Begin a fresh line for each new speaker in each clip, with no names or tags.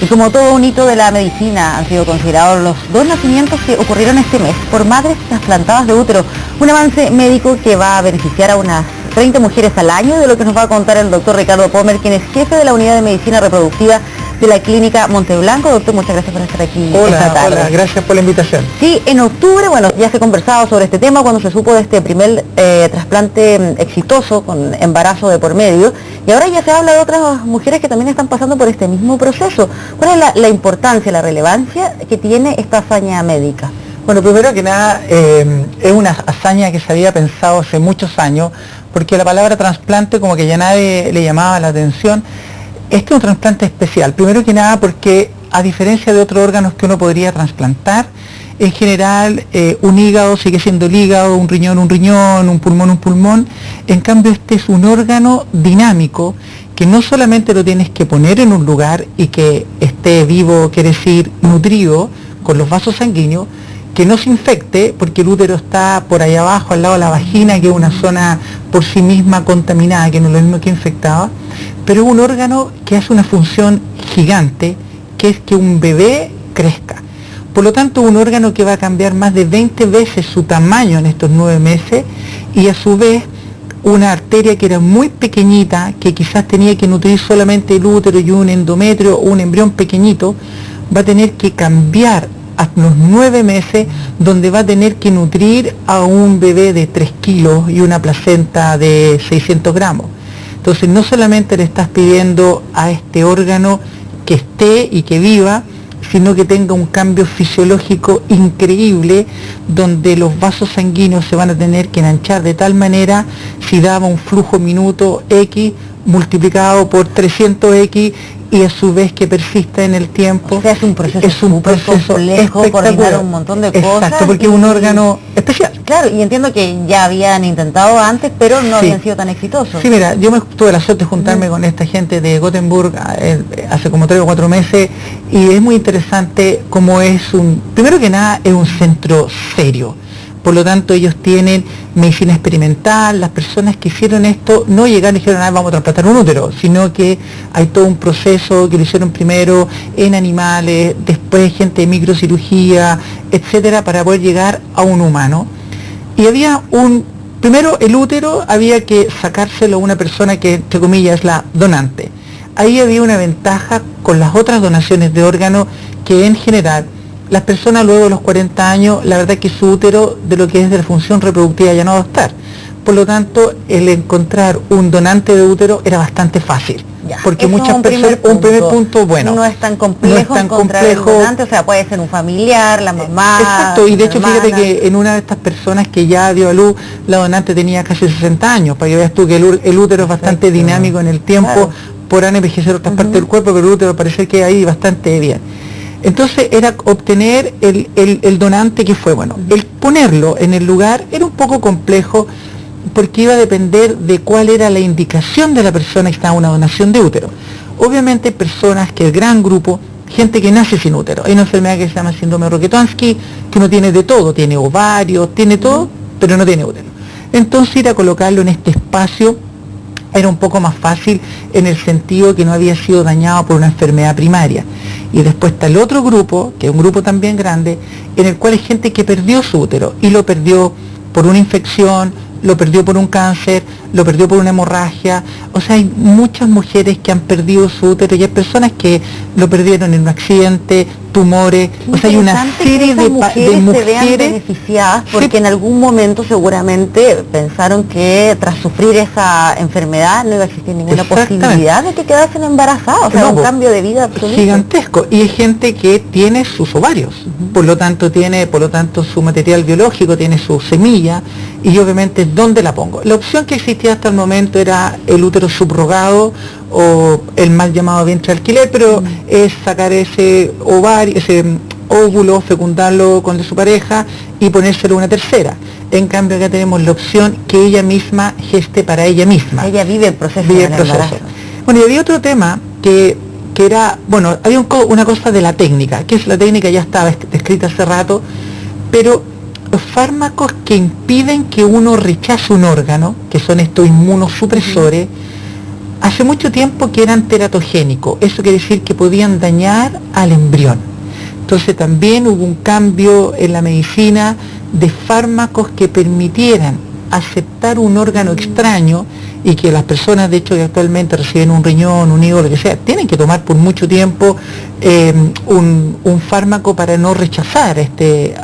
como todo un hito de la medicina, han sido considerados los 2 nacimientos que ocurrieron este mes por madres trasplantadas de útero. Un avance médico que va a beneficiar a unas 30 mujeres al año, de lo que nos va a contar el doctor Ricardo Pomer, quien es jefe de la Unidad de Medicina Reproductiva de la Clínica Monteblanco. Doctor, muchas gracias por estar aquí esta tarde.
Hola, gracias por la invitación.
Sí, en octubre, bueno, ya se conversaba sobre este tema cuando se supo de este primer trasplante exitoso con embarazo de por medio, y ahora ya se habla de otras mujeres que también están pasando por este mismo proceso. ¿Cuál es la importancia, la relevancia que tiene esta hazaña médica?
Bueno, primero que nada, es una hazaña que se había pensado hace muchos años, porque la palabra trasplante como que ya nadie le llamaba la atención. Este es un trasplante especial, primero que nada porque a diferencia de otros órganos que uno podría trasplantar, en general un hígado sigue siendo el hígado, un riñón, un pulmón. En cambio este es un órgano dinámico que no solamente lo tienes que poner en un lugar y que esté vivo, quiere decir nutrido con los vasos sanguíneos, que no se infecte, porque el útero está por ahí abajo, al lado de la vagina, que es una zona por sí misma contaminada, que no es lo mismo que infectada, pero es un órgano que hace una función gigante, que es que un bebé crezca. Por lo tanto, un órgano que va a cambiar más de 20 veces su tamaño en estos 9 meses, y a su vez una arteria que era muy pequeñita, que quizás tenía que nutrir solamente el útero y un endometrio o un embrión pequeñito, va a tener que cambiar a los 9 meses, donde va a tener que nutrir a un bebé de 3 kilos y una placenta de 600 gramos. Entonces no solamente le estás pidiendo a este órgano que esté y que viva, sino que tenga un cambio fisiológico increíble, donde los vasos sanguíneos se van a tener que enanchar de tal manera, si daba un flujo minuto X, multiplicado por 300X, y a su vez que persista en el tiempo.
O sea, es un proceso complejo, coordinar un montón de cosas.
Exacto, porque es un órgano especial.
Claro, y entiendo que ya habían intentado antes, pero no habían sido tan exitosos.
Sí, mira, yo tuve la suerte de juntarme con esta gente de Gothenburg hace como 3 o 4 meses, y es muy interesante cómo primero que nada, es un centro serio. Por lo tanto, ellos tienen medicina experimental. Las personas que hicieron esto no llegaron y dijeron, vamos a trasplantar un útero, sino que hay todo un proceso que lo hicieron primero en animales, después gente de microcirugía, etcétera, para poder llegar a un humano. Y había primero el útero había que sacárselo a una persona que, entre comillas, es la donante. Ahí había una ventaja con las otras donaciones de órganos, que en general las personas luego de los 40 años, la verdad que su útero de lo que es de la función reproductiva ya no va a estar. Por lo tanto, el encontrar un donante de útero era bastante fácil.
Ya,
porque muchas personas, un primer punto bueno.
No es tan complejo encontrar el donante, o sea, puede ser un familiar, la mamá.
Exacto, y de hecho fíjate que en una de estas personas que ya dio a luz, la donante tenía casi 60 años, para que veas tú que el útero es bastante dinámico en el tiempo, claro. Podrán envejecer otras partes del cuerpo, pero el útero parece que ahí bastante bien. Entonces era obtener el donante que fue, bueno, el ponerlo en el lugar era un poco complejo, porque iba a depender de cuál era la indicación de la persona que estaba en una donación de útero. Obviamente personas que el gran grupo, gente que nace sin útero, hay una enfermedad que se llama síndrome de Rokitansky, que uno tiene de todo, tiene ovarios, tiene todo, pero no tiene útero. Entonces ir a colocarlo en este espacio era un poco más fácil, en el sentido que no había sido dañado por una enfermedad primaria. Y después está el otro grupo, que es un grupo también grande, en el cual hay gente que perdió su útero, y lo perdió por una infección, lo perdió por un cáncer, lo perdió por una hemorragia. O sea, hay muchas mujeres que han perdido su útero, y hay personas que lo perdieron en un accidente, tumores. O sea, hay una serie de mujeres
se vean beneficiadas, porque en algún momento seguramente pensaron que tras sufrir esa enfermedad no iba a existir ninguna posibilidad de que quedasen embarazadas. O sea, un cambio de vida absoluto.
Gigantesco. Y hay gente que tiene sus ovarios, por lo tanto su material biológico, tiene su semilla, y obviamente ¿dónde la pongo? La opción que existía hasta el momento era el útero subrogado, o el mal llamado vientre de alquiler, pero es sacar ese ovario, ese óvulo, fecundarlo con su pareja y ponérselo una tercera. En cambio acá tenemos la opción que ella misma geste para ella misma.
Ella vive el proceso.
Bueno, y había otro tema que era, bueno, había una cosa de la técnica, que es la técnica ya estaba descrita hace rato, pero los fármacos que impiden que uno rechace un órgano, que son estos inmunosupresores, hace mucho tiempo que eran teratogénicos, eso quiere decir que podían dañar al embrión. Entonces también hubo un cambio en la medicina de fármacos que permitieran aceptar un órgano extraño y que las personas, de hecho, que actualmente reciben un riñón, un hígado, lo que sea, tienen que tomar por mucho tiempo un fármaco para no rechazar,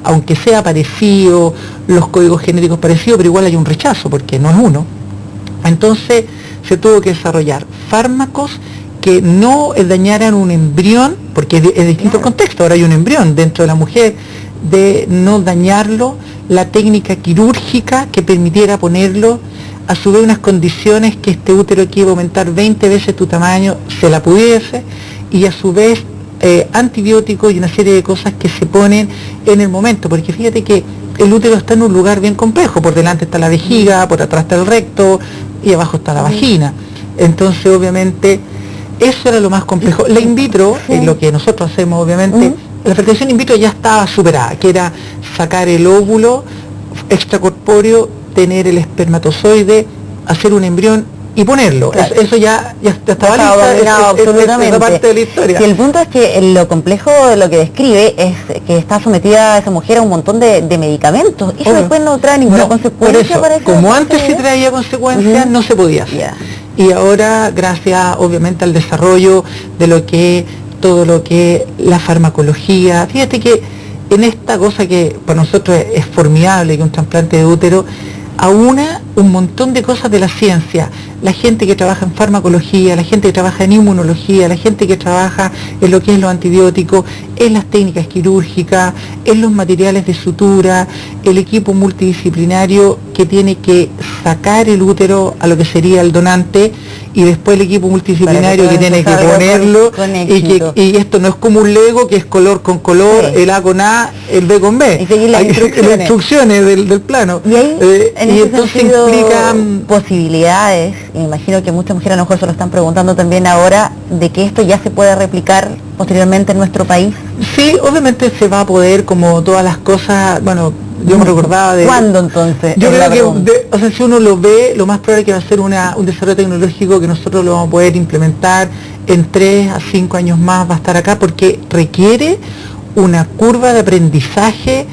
aunque sea parecido, los códigos genéticos parecidos, pero igual hay un rechazo porque no es uno. Entonces se tuvo que desarrollar fármacos que no dañaran un embrión, porque es distinto el contexto, ahora hay un embrión dentro de la mujer, de no dañarlo, la técnica quirúrgica que permitiera ponerlo, a su vez unas condiciones que este útero que iba a aumentar 20 veces tu tamaño se la pudiese, y a su vez antibióticos y una serie de cosas que se ponen en el momento, porque fíjate que el útero está en un lugar bien complejo, por delante está la vejiga, por atrás está el recto y abajo está la vagina. Entonces obviamente eso era lo más complejo. La in vitro, lo que nosotros hacemos obviamente, la fertilización in vitro ya estaba superada, que era sacar el óvulo extracorpóreo, tener el espermatozoide, hacer un embrión y ponerlo. Claro. Eso ya estaba listo,
absolutamente.
Esa parte de la historia.
Y el punto es que lo complejo de lo que describe es que está sometida esa mujer a un montón de medicamentos. Y eso después no trae ninguna consecuencia para eso.
Como antes sí traía consecuencias, no se podía hacer. Y ahora, gracias obviamente al desarrollo de todo lo que la farmacología, fíjate que en esta cosa que para nosotros es formidable, que un trasplante de útero, aúna un montón de cosas de la ciencia. La gente que trabaja en farmacología, la gente que trabaja en inmunología, la gente que trabaja en lo que es los antibióticos, en las técnicas quirúrgicas, en los materiales de sutura, el equipo multidisciplinario que tiene que sacar el útero a lo que sería el donante, y después el equipo multidisciplinario que tiene que ponerlo, y esto no es como un Lego que es color con color, el A con A, el B con B.
Y seguir las
instrucciones del plano.
Y ahí,
y entonces implica
posibilidades, y me imagino que muchas mujeres a lo mejor se lo están preguntando también ahora, de que esto ya se pueda replicar posteriormente en nuestro país.
Sí, obviamente se va a poder, como todas las cosas, bueno, yo me recordaba de...
¿Cuándo entonces?
Yo creo que, si uno lo ve, lo más probable es que va a ser un desarrollo tecnológico que nosotros lo vamos a poder implementar en 3 a 5 años más, va a estar acá, porque requiere una curva de aprendizaje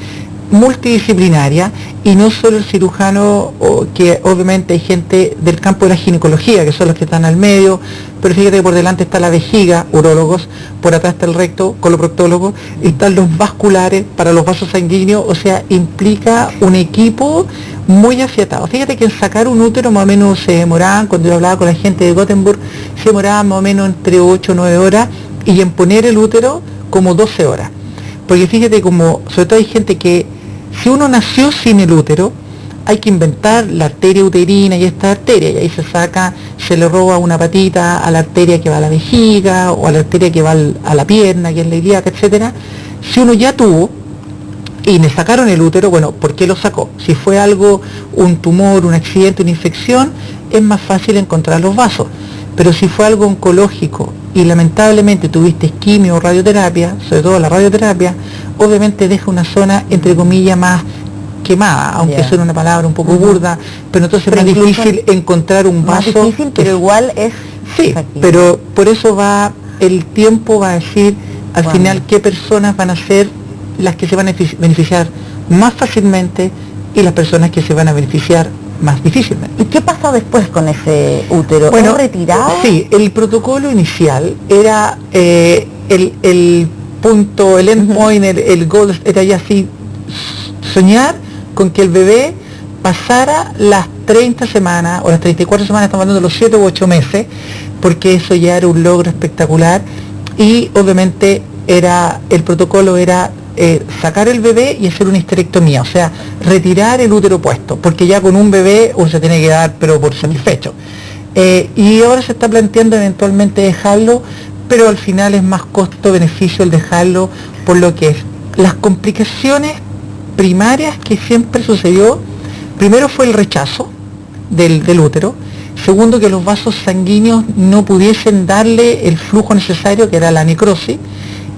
multidisciplinaria, y no solo el cirujano, que obviamente hay gente del campo de la ginecología, que son los que están al medio, pero fíjate que por delante está la vejiga, urólogos, por atrás está el recto, coloproctólogos, y están los vasculares para los vasos sanguíneos, o sea, implica un equipo muy afiatado. Fíjate que en sacar un útero más o menos se demoraban, cuando yo hablaba con la gente de Gothenburg, se demoraban más o menos entre 8 o 9 horas, y en poner el útero como 12 horas. Porque fíjate como, sobre todo hay gente que, si uno nació sin el útero, hay que inventar la arteria uterina y esta arteria, y ahí se le roba una patita a la arteria que va a la vejiga, o a la arteria que va a la pierna, que es la ilíaca, etcétera. Si uno ya tuvo y le sacaron el útero, bueno, ¿por qué lo sacó? Si fue algo, un tumor, un accidente, una infección, es más fácil encontrar los vasos. Pero si fue algo oncológico y lamentablemente tuviste quimio o radioterapia, sobre todo la radioterapia, obviamente deja una zona, entre comillas, más quemada, aunque suene una palabra un poco burda, pero entonces es más difícil encontrar un vaso.
Más difícil, pero igual es...
Sí, pero por eso el tiempo va a decir al final qué personas van a ser las que se van a beneficiar más fácilmente y las personas que se van a beneficiar más difícilmente.
¿Y qué pasa después con ese útero?
Bueno,
¿Es retirado?
Sí, el protocolo inicial era el punto, el endpoint, el goal, era ya así, soñar con que el bebé pasara las 30 semanas o las 34 semanas, estamos hablando de los 7 u 8 meses, porque eso ya era un logro espectacular, y obviamente el protocolo era sacar el bebé y hacer una histerectomía, o sea, retirar el útero puesto, porque ya con un bebé uno se tiene que dar pero por satisfecho. Y ahora se está planteando eventualmente dejarlo, pero al final es más costo-beneficio el dejarlo, por lo que es las complicaciones primarias que siempre sucedió. Primero fue el rechazo del útero, segundo que los vasos sanguíneos no pudiesen darle el flujo necesario, que era la necrosis,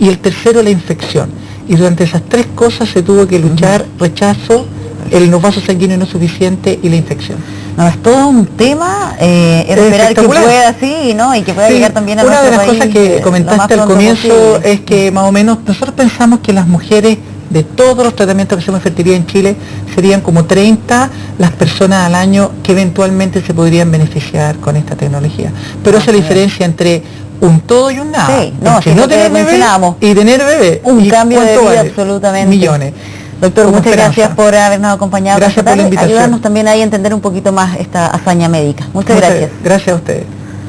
y el tercero la infección. Y durante esas 3 cosas se tuvo que luchar: rechazo, los vasos sanguíneos no suficientes y la infección.
No, es todo un tema, esperar que pueda, sí, ¿no? Y que pueda llegar también a
una
nuestro
de las
país,
cosas que comentaste al comienzo posible. Es que más o menos nosotros pensamos que las mujeres de todos los tratamientos que hacemos de fertilidad en Chile serían como 30 las personas al año que eventualmente se podrían beneficiar con esta tecnología. Pero esa es la diferencia entre un todo y un nada.
Sí, no, si
no tener bebé y tener bebé.
Un cambio de vida absolutamente.
Millones.
Doctor, muchas gracias por habernos acompañado.
Gracias por la invitación.
Ayudarnos también ahí a entender un poquito más esta hazaña médica. Muchas gracias.
Gracias a ustedes.